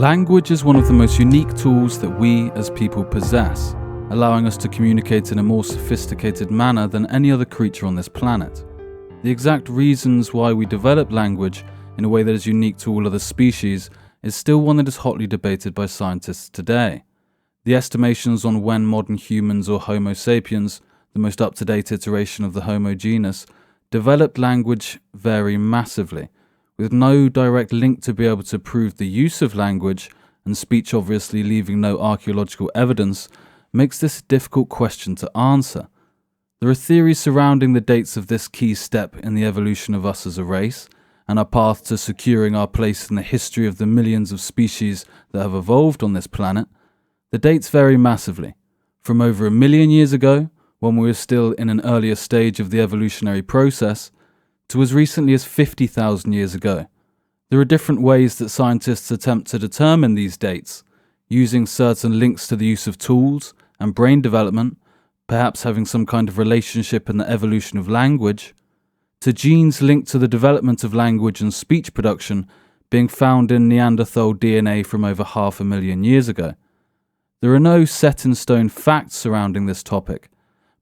Language is one of the most unique tools that we as people possess, allowing us to communicate in a more sophisticated manner than any other creature on this planet. The exact reasons why we develop language in a way that is unique to all other species is still one that is hotly debated by scientists today. The estimations on when modern humans or Homo sapiens, the most up-to-date iteration of the Homo genus, developed language vary massively, with no direct link to be able to prove the use of language, and speech obviously leaving no archaeological evidence, makes this a difficult question to answer. There are theories surrounding the dates of this key step in the evolution of us as a race, and our path to securing our place in the history of the millions of species that have evolved on this planet. The dates vary massively, from over 1 million years ago, when we were still in an earlier stage of the evolutionary process, to as recently as 50,000 years ago. There are different ways that scientists attempt to determine these dates, using certain links to the use of tools and brain development, perhaps having some kind of relationship in the evolution of language, to genes linked to the development of language and speech production being found in Neanderthal DNA from over 500,000 years ago. There are no set-in-stone facts surrounding this topic,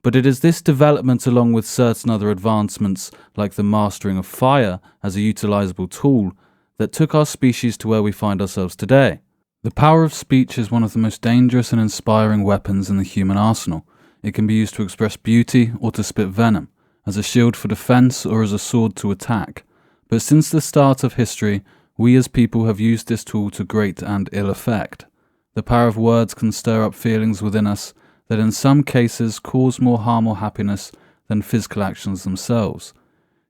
but it is this development, along with certain other advancements like the mastering of fire as a utilizable tool, that took our species to where we find ourselves today. The power of speech is one of the most dangerous and inspiring weapons in the human arsenal. It can be used to express beauty or to spit venom, as a shield for defense or as a sword to attack. But since the start of history, we as people have used this tool to great and ill effect. The power of words can stir up feelings within us that in some cases cause more harm or happiness than physical actions themselves.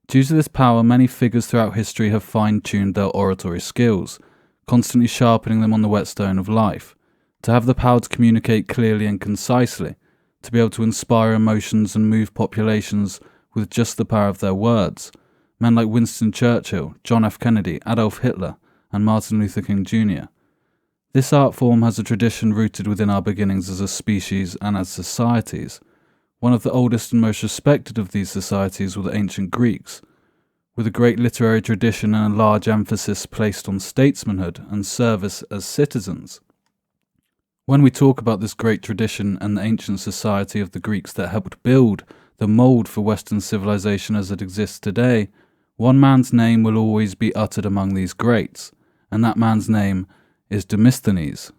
Due to this power, many figures throughout history have fine-tuned their oratory skills, constantly sharpening them on the whetstone of life, to have the power to communicate clearly and concisely, to be able to inspire emotions and move populations with just the power of their words. Men like Winston Churchill, John F. Kennedy, Adolf Hitler, and Martin Luther King Jr. This art form has a tradition rooted within our beginnings as a species and as societies. One of the oldest and most respected of these societies were the ancient Greeks, with a great literary tradition and a large emphasis placed on statesmanhood and service as citizens. When we talk about this great tradition and the ancient society of the Greeks that helped build the mould for Western civilization as it exists today, one man's name will always be uttered among these greats, and that man's name is Demosthenes.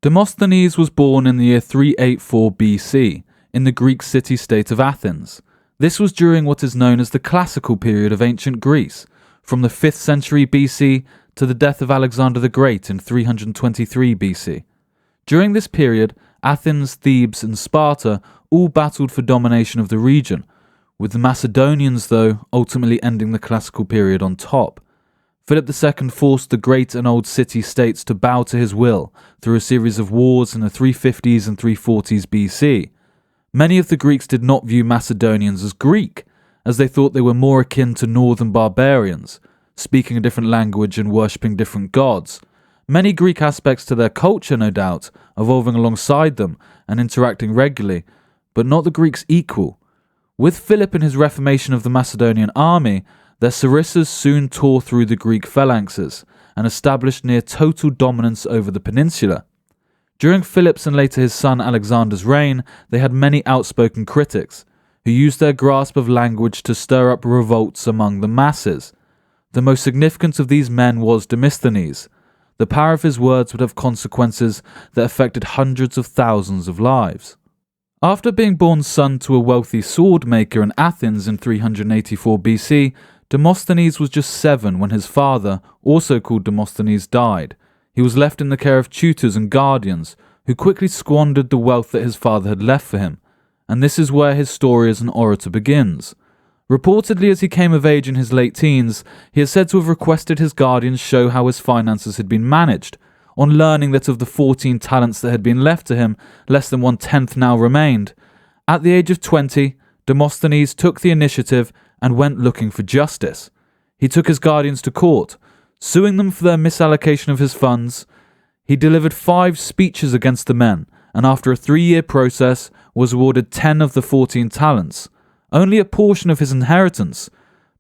Demosthenes was born in the year 384 BC in the Greek city-state of Athens. This was during what is known as the classical period of ancient Greece, from the 5th century BC to the death of Alexander the Great in 323 BC. During this period, Athens, Thebes, and Sparta all battled for domination of the region, with the Macedonians, though, ultimately ending the classical period on top. Philip II forced the great and old city-states to bow to his will through a series of wars in the 350s and 340s BC. Many of the Greeks did not view Macedonians as Greek, as they thought they were more akin to northern barbarians, speaking a different language and worshipping different gods. Many Greek aspects to their culture, no doubt, evolving alongside them and interacting regularly, but not the Greeks' equal. With Philip and his reformation of the Macedonian army, their sarissas soon tore through the Greek phalanxes and established near total dominance over the peninsula. During Philip's and later his son Alexander's reign, they had many outspoken critics, who used their grasp of language to stir up revolts among the masses. The most significant of these men was Demosthenes. The power of his words would have consequences that affected hundreds of thousands of lives. After being born son to a wealthy sword maker in Athens in 384 BC, Demosthenes was just 7 when his father, also called Demosthenes, died. He was left in the care of tutors and guardians, who quickly squandered the wealth that his father had left for him. And this is where his story as an orator begins. Reportedly, as he came of age in his late teens, he is said to have requested his guardians show how his finances had been managed. On learning that of the 14 talents that had been left to him, less than 1/10 now remained. At the age of 20, Demosthenes took the initiative and went looking for justice. He took his guardians to court, suing them for their misallocation of his funds. He delivered 5 speeches against the men, and after a 3-year process was awarded 10 of the 14 talents, only a portion of his inheritance,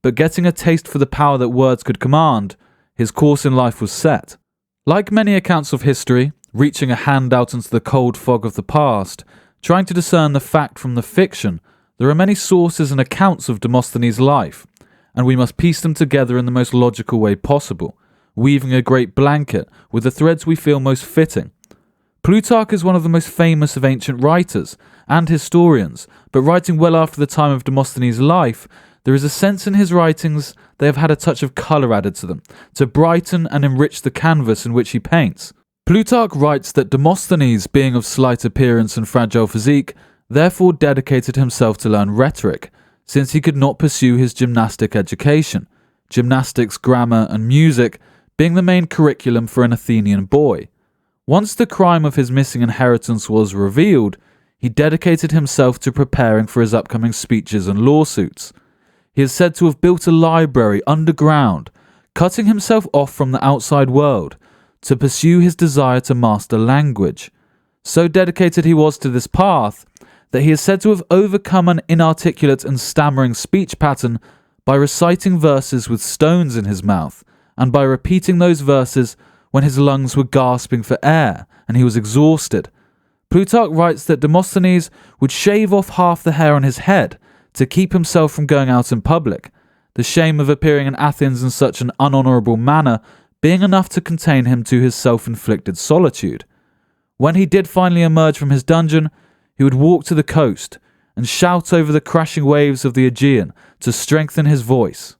but getting a taste for the power that words could command, his course in life was set. Like many accounts of history, reaching a hand out into the cold fog of the past, trying to discern the fact from the fiction, there are many sources and accounts of Demosthenes' life, and we must piece them together in the most logical way possible, weaving a great blanket with the threads we feel most fitting. Plutarch is one of the most famous of ancient writers and historians, but writing well after the time of Demosthenes' life, there is a sense in his writings they have had a touch of colour added to them, to brighten and enrich the canvas in which he paints. Plutarch writes that Demosthenes, being of slight appearance and fragile physique, therefore dedicated himself to learn rhetoric, since he could not pursue his gymnastic education, gymnastics, grammar, and music being the main curriculum for an Athenian boy. Once the crime of his missing inheritance was revealed, he dedicated himself to preparing for his upcoming speeches and lawsuits. He is said to have built a library underground, cutting himself off from the outside world to pursue his desire to master language. So dedicated he was to this path that he is said to have overcome an inarticulate and stammering speech pattern by reciting verses with stones in his mouth, and by repeating those verses when his lungs were gasping for air and he was exhausted. Plutarch writes that Demosthenes would shave off half the hair on his head to keep himself from going out in public, the shame of appearing in Athens in such an unhonourable manner being enough to contain him to his self-inflicted solitude. When he did finally emerge from his dungeon, he would walk to the coast and shout over the crashing waves of the Aegean to strengthen his voice.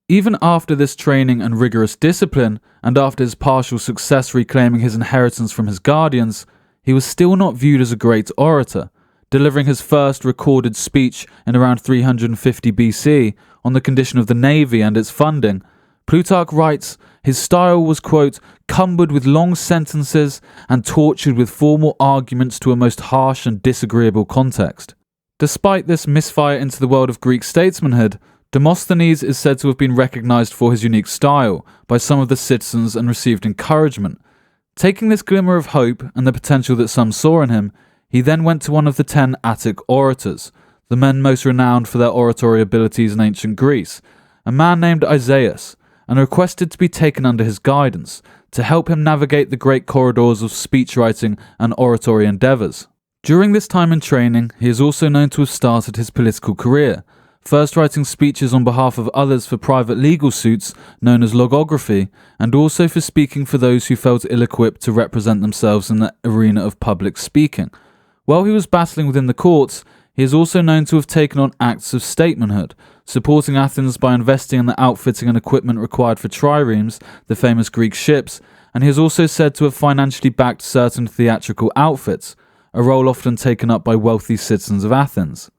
Even after this training and rigorous discipline, and after his partial success reclaiming his inheritance from his guardians, he was still not viewed as a great orator, delivering his first recorded speech in around 350 BC on the condition of the navy and its funding. Plutarch writes, his style was, quote, cumbered with long sentences and tortured with formal arguments to a most harsh and disagreeable context. Despite this misfire into the world of Greek statesmanhood, Demosthenes is said to have been recognized for his unique style by some of the citizens and received encouragement. Taking this glimmer of hope and the potential that some saw in him, he then went to one of the 10 Attic orators, the men most renowned for their oratory abilities in ancient Greece, a man named Isaias, and requested to be taken under his guidance to help him navigate the great corridors of speechwriting and oratory endeavours. During this time in training, he is also known to have started his political career, first writing speeches on behalf of others for private legal suits known as logography, and also for speaking for those who felt ill-equipped to represent themselves in the arena of public speaking. While he was battling within the courts, he is also known to have taken on acts of statesmanhood, supporting Athens by investing in the outfitting and equipment required for triremes, the famous Greek ships, and he is also said to have financially backed certain theatrical outfits, a role often taken up by wealthy citizens of Athens.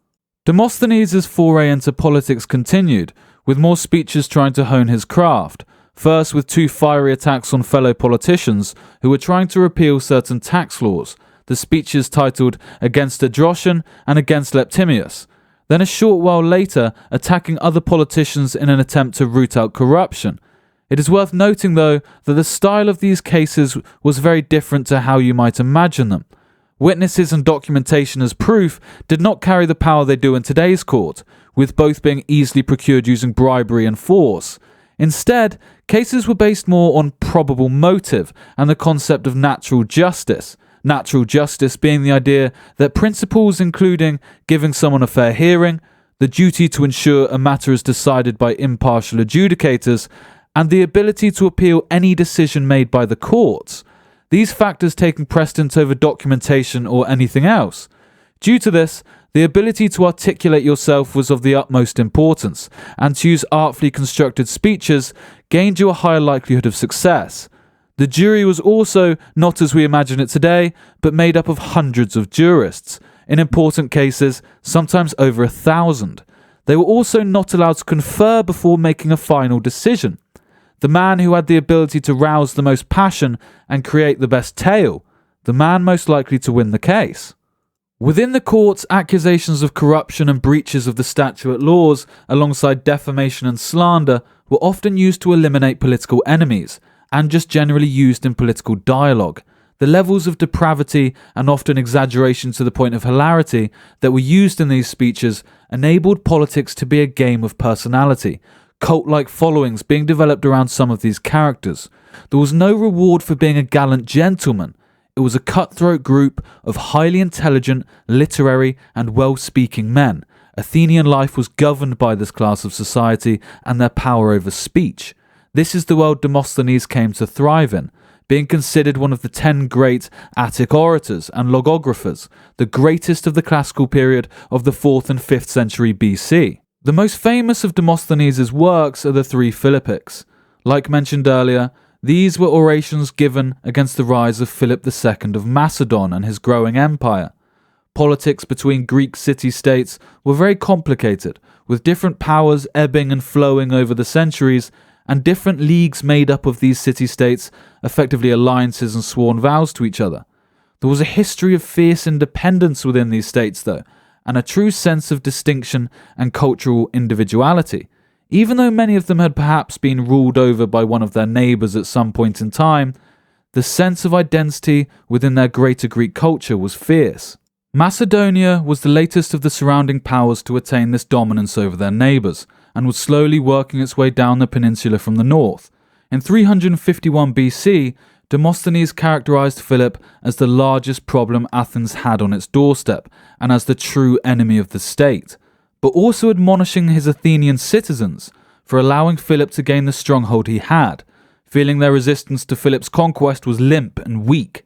Demosthenes' foray into politics continued, with more speeches trying to hone his craft, first with 2 fiery attacks on fellow politicians who were trying to repeal certain tax laws, the speeches titled Against Adrosian and Against Leptimius, then a short while later attacking other politicians in an attempt to root out corruption. It is worth noting, though, that the style of these cases was very different to how you might imagine them. Witnesses and documentation as proof did not carry the power they do in today's court, with both being easily procured using bribery and force. Instead, cases were based more on probable motive and the concept of natural justice. Natural justice being the idea that principles including giving someone a fair hearing, the duty to ensure a matter is decided by impartial adjudicators, and the ability to appeal any decision made by the courts. These factors taking precedence over documentation or anything else. Due to this, the ability to articulate yourself was of the utmost importance, and to use artfully constructed speeches gained you a higher likelihood of success. The jury was also not as we imagine it today, but made up of hundreds of jurists, in important cases, sometimes over 1,000. They were also not allowed to confer before making a final decision. The man who had the ability to rouse the most passion and create the best tale, the man most likely to win the case. Within the courts, accusations of corruption and breaches of the statute laws, alongside defamation and slander, were often used to eliminate political enemies, and just generally used in political dialogue. The levels of depravity and often exaggeration to the point of hilarity that were used in these speeches enabled politics to be a game of personality, cult-like followings being developed around some of these characters, There was no reward for being a gallant gentleman. It was a cutthroat group of highly intelligent, literary, and well-speaking men. Athenian life was governed by this class of society and their power over speech. This is the world Demosthenes came to thrive in, being considered one of the 10 great Attic orators and logographers, the greatest of the classical period of the 4th and 5th century BC. The most famous of Demosthenes' works are the 3 Philippics. Like mentioned earlier, these were orations given against the rise of Philip II of Macedon and his growing empire. Politics between Greek city-states were very complicated, with different powers ebbing and flowing over the centuries, and different leagues made up of these city-states, effectively alliances and sworn vows to each other. There was a history of fierce independence within these states, though, and a true sense of distinction and cultural individuality. Even though many of them had perhaps been ruled over by one of their neighbours at some point in time, the sense of identity within their greater Greek culture was fierce. Macedonia was the latest of the surrounding powers to attain this dominance over their neighbours, and was slowly working its way down the peninsula from the north. In 351 BC, Demosthenes characterized Philip as the largest problem Athens had on its doorstep, and as the true enemy of the state, but also admonishing his Athenian citizens for allowing Philip to gain the stronghold he had, feeling their resistance to Philip's conquest was limp and weak.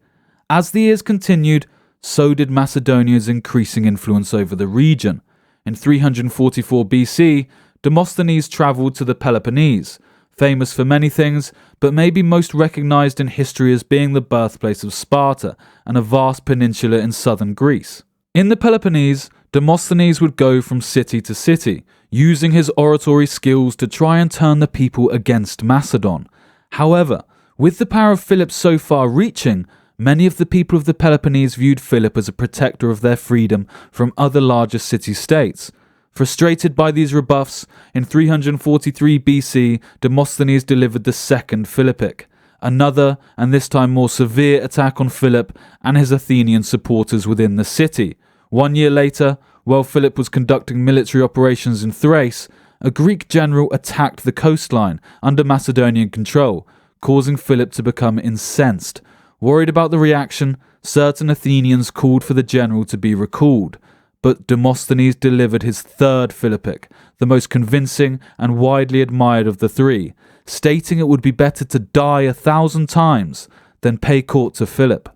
As the years continued, so did Macedonia's increasing influence over the region. In 344 BC, Demosthenes travelled to the Peloponnese, famous for many things, but maybe most recognised in history as being the birthplace of Sparta and a vast peninsula in southern Greece. In the Peloponnese, Demosthenes would go from city to city, using his oratory skills to try and turn the people against Macedon. However, with the power of Philip so far-reaching, many of the people of the Peloponnese viewed Philip as a protector of their freedom from other larger city-states. Frustrated by these rebuffs, in 343 BC, Demosthenes delivered the Second Philippic, another and this time more severe attack on Philip and his Athenian supporters within the city. 1 year later, while Philip was conducting military operations in Thrace, a Greek general attacked the coastline under Macedonian control, causing Philip to become incensed. Worried about the reaction, certain Athenians called for the general to be recalled. But Demosthenes delivered his third Philippic, the most convincing and widely admired of the 3, stating it would be better to die 1,000 times than pay court to Philip.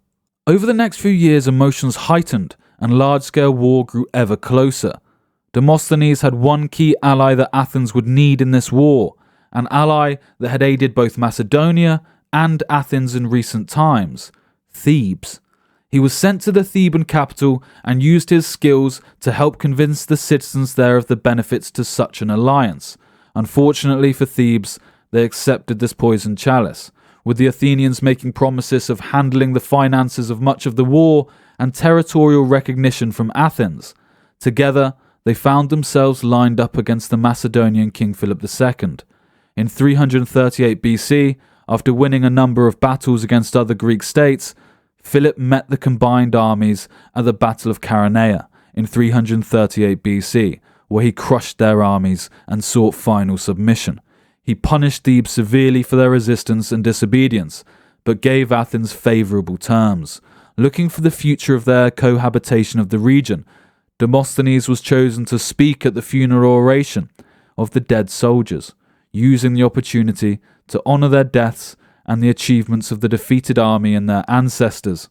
Over the next few years, emotions heightened and large-scale war grew ever closer. Demosthenes had one key ally that Athens would need in this war, an ally that had aided both Macedonia and Athens in recent times, Thebes. He was sent to the Theban capital and used his skills to help convince the citizens there of the benefits to such an alliance. Unfortunately for Thebes, they accepted this poisoned chalice, with the Athenians making promises of handling the finances of much of the war and territorial recognition from Athens. Together, they found themselves lined up against the Macedonian King Philip II. In 338 BC, after winning a number of battles against other Greek states, Philip met the combined armies at the Battle of Chaeronea in 338 BC, where he crushed their armies and sought final submission. He punished Thebes severely for their resistance and disobedience, but gave Athens favourable terms. Looking for the future of their cohabitation of the region, Demosthenes was chosen to speak at the funeral oration of the dead soldiers, using the opportunity to honour their deaths and the achievements of the defeated army and their ancestors.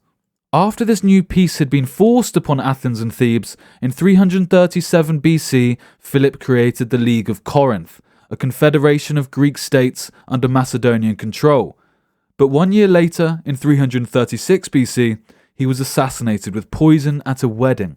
After this new peace had been forced upon Athens and Thebes, in 337 BC, Philip created the League of Corinth, a confederation of Greek states under Macedonian control. But 1 year later, in 336 BC, he was assassinated with poison at a wedding.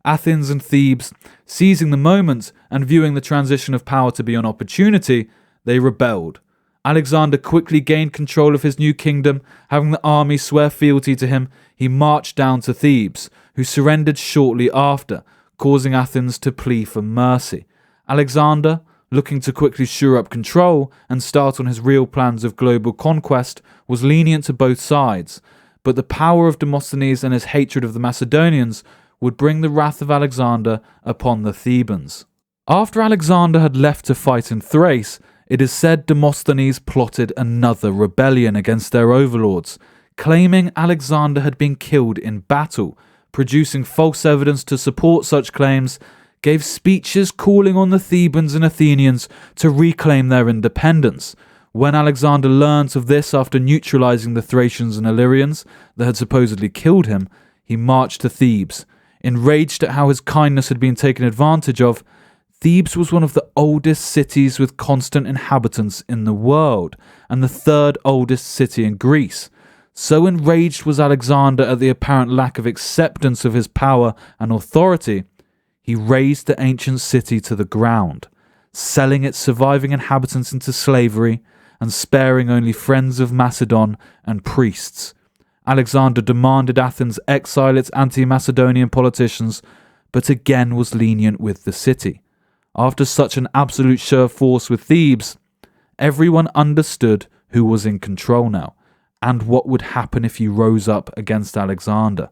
Athens and Thebes, seizing the moment and viewing the transition of power to be an opportunity, they rebelled. Alexander quickly gained control of his new kingdom. Having the army swear fealty to him, he marched down to Thebes, who surrendered shortly after, causing Athens to plea for mercy. Alexander, looking to quickly shore up control and start on his real plans of global conquest, was lenient to both sides, but the power of Demosthenes and his hatred of the Macedonians would bring the wrath of Alexander upon the Thebans. After Alexander had left to fight in Thrace, it is said Demosthenes plotted another rebellion against their overlords, claiming Alexander had been killed in battle, producing false evidence to support such claims, gave speeches calling on the Thebans and Athenians to reclaim their independence. When Alexander learnt of this after neutralizing the Thracians and Illyrians that had supposedly killed him, he marched to Thebes. Enraged at how his kindness had been taken advantage of, Thebes was one of the oldest cities with constant inhabitants in the world, and the third oldest city in Greece. So enraged was Alexander at the apparent lack of acceptance of his power and authority, he razed the ancient city to the ground, selling its surviving inhabitants into slavery and sparing only friends of Macedon and priests. Alexander demanded Athens exile its anti-Macedonian politicians, but again was lenient with the city. After such an absolute show of force with Thebes, everyone understood who was in control now, and what would happen if he rose up against Alexander.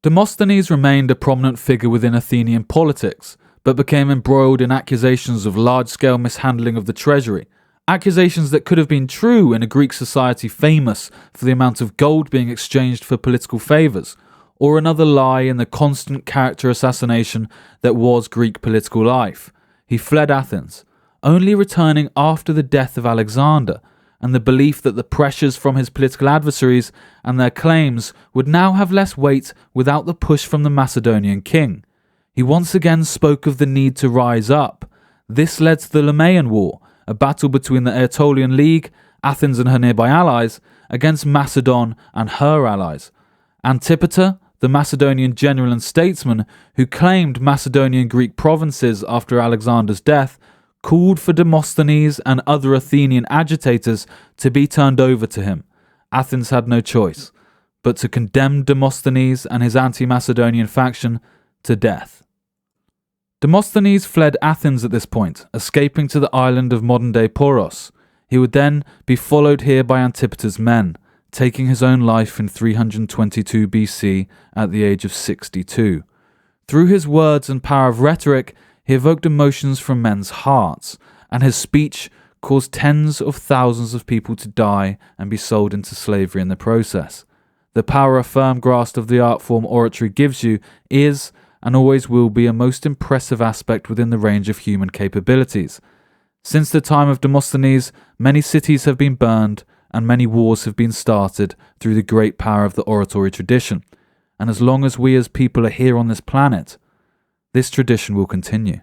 Demosthenes remained a prominent figure within Athenian politics, but became embroiled in accusations of large-scale mishandling of the treasury, accusations that could have been true in a Greek society famous for the amount of gold being exchanged for political favours, or another lie in the constant character assassination that was Greek political life. He fled Athens, only returning after the death of Alexander, and the belief that the pressures from his political adversaries and their claims would now have less weight without the push from the Macedonian king. He once again spoke of the need to rise up. This led to the Lemaean War, a battle between the Aetolian League, Athens and her nearby allies, against Macedon and her allies. Antipater, the Macedonian general and statesman who claimed Macedonian Greek provinces after Alexander's death, called for Demosthenes and other Athenian agitators to be turned over to him. Athens had no choice but to condemn Demosthenes and his anti-Macedonian faction to death. Demosthenes fled Athens at this point, escaping to the island of modern-day Poros. He would then be followed here by Antipater's men, taking his own life in 322 BC at the age of 62. Through his words and power of rhetoric, he evoked emotions from men's hearts, and his speech caused tens of thousands of people to die and be sold into slavery in the process. The power a firm grasp of the art form oratory gives you is, and always will be, a most impressive aspect within the range of human capabilities. Since the time of Demosthenes, many cities have been burned, and many wars have been started through the great power of the oratory tradition. And as long as we as people are here on this planet, this tradition will continue.